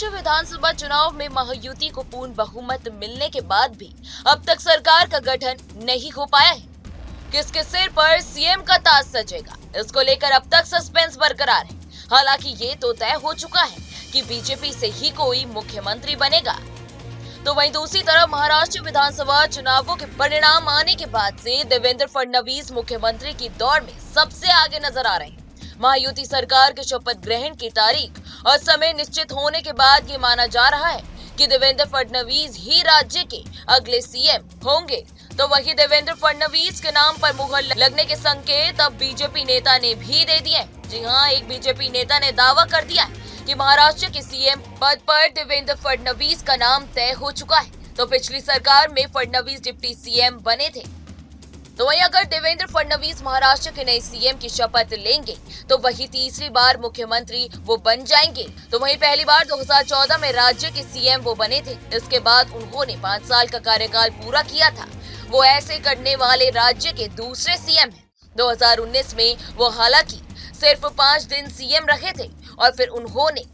महाराष्ट्र विधानसभा चुनाव में महायुति को पूर्ण बहुमत मिलने के बाद भी अब तक सरकार का गठन नहीं हो पाया है। किसके सिर पर सीएम का ताज सजेगा, इसको लेकर अब तक सस्पेंस बरकरार है। हालांकि ये तो तय हो चुका है कि बीजेपी से ही कोई मुख्यमंत्री बनेगा। तो वहीं दूसरी तरफ महाराष्ट्र विधानसभा चुनावों के परिणाम आने के बाद से देवेंद्र फडणवीस मुख्यमंत्री की दौड़ में सबसे आगे नजर आ रहे हैं। महायुति सरकार के शपथ ग्रहण की तारीख और समय निश्चित होने के बाद ये माना जा रहा है कि देवेंद्र फडणवीस ही राज्य के अगले सीएम होंगे। तो वही देवेंद्र फडणवीस के नाम पर मुहर लगने के संकेत अब बीजेपी नेता ने भी दे दिए। जी हां, एक बीजेपी नेता ने दावा कर दिया है कि महाराष्ट्र के सीएम पद पर देवेंद्र फडणवीस का नाम तय हो चुका है। तो पिछली सरकार में फडणवीस डिप्टी सीएम बने थे। तो वहीं अगर देवेंद्र फडणवीस महाराष्ट्र के नए सीएम की शपथ लेंगे तो वही तीसरी बार मुख्यमंत्री वो बन जाएंगे। तो वहीं पहली बार 2014 में राज्य के सीएम वो बने थे। इसके बाद उन्होंने 5 साल का कार्यकाल पूरा किया था। वो ऐसे करने वाले राज्य के दूसरे सीएम हैं। 2019 में वो हालांकि सिर्फ 5 दिन सीएम रहे थे और फिर उन्होंने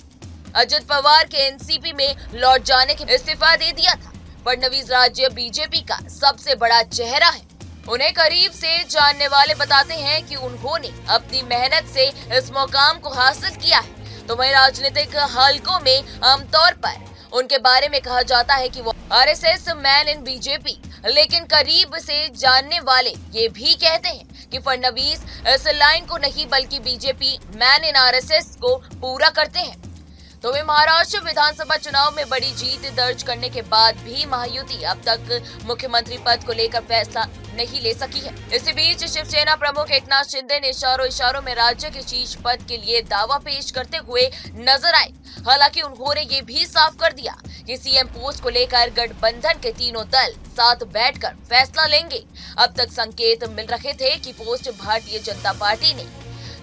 अजित पवार के एनसीपी में लौट जाने के इस्तीफा दे दिया था। फडणवीस राज्य बीजेपी का सबसे बड़ा चेहरा है। उन्हें करीब से जानने वाले बताते हैं कि उन्होंने अपनी मेहनत से इस मुकाम को हासिल किया है। तो वहीं राजनीतिक हलकों में आमतौर पर उनके बारे में कहा जाता है कि वो आरएसएस मैन इन बीजेपी, लेकिन करीब से जानने वाले ये भी कहते हैं कि फडणवीस इस लाइन को नहीं बल्कि बीजेपी मैन इन आरएसएस को पूरा करते हैं। तो वे महाराष्ट्र विधानसभा चुनाव में बड़ी जीत दर्ज करने के बाद भी महायुति अब तक मुख्यमंत्री पद को लेकर फैसला नहीं ले सकी है। इसी बीच शिवसेना प्रमुख एकनाथ शिंदे ने इशारों में राज्य के शीर्ष पद के लिए दावा पेश करते हुए नजर आए। हालांकि उन्होंने ये भी साफ कर दिया कि सीएम पोस्ट को लेकर गठबंधन के तीनों दल साथ बैठकर फैसला लेंगे। अब तक संकेत मिल रहे थे कि पोस्ट भारतीय जनता पार्टी ने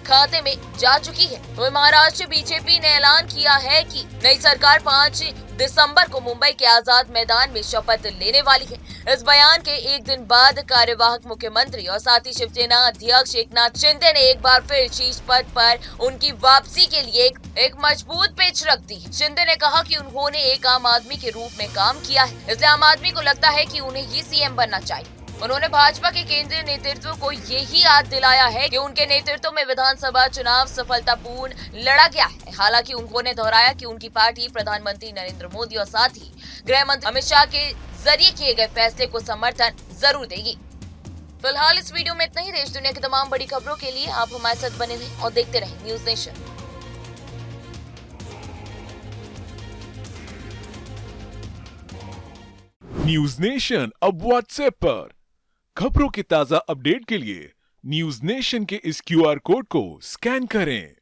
खाते में जा चुकी है। तो महाराष्ट्र बीजेपी ने ऐलान किया है कि नई सरकार 5 दिसंबर को मुंबई के आजाद मैदान में शपथ लेने वाली है। इस बयान के एक दिन बाद कार्यवाहक मुख्यमंत्री और साथ ही शिवसेना अध्यक्ष एकनाथ शिंदे ने एक बार फिर शीर्ष पद पर उनकी वापसी के लिए एक मजबूत पिच रख दी। शिंदे ने कहा कि उन्होंने एक आम आदमी के रूप में काम किया है, इसलिए आम आदमी को लगता है कि उन्हें ही सीएम बनना चाहिए। उन्होंने भाजपा के केंद्रीय नेतृत्व को यही याद दिलाया है कि उनके नेतृत्व में विधानसभा चुनाव सफलतापूर्ण लड़ा गया है। हालांकि उन्होंने दोहराया कि उनकी पार्टी प्रधानमंत्री नरेंद्र मोदी और साथ ही गृह मंत्री अमित शाह के जरिए किए गए फैसले को समर्थन जरूर देगी। फिलहाल इस वीडियो में इतना ही। देश दुनिया की तमाम बड़ी खबरों के लिए आप हमारे साथ बने रहें और देखते रहें न्यूज नेशन। न्यूज नेशन अब व्हाट्सएप पर खबरों के ताजा अपडेट के लिए न्यूज नेशन के इस क्यूआर कोड को स्कैन करें।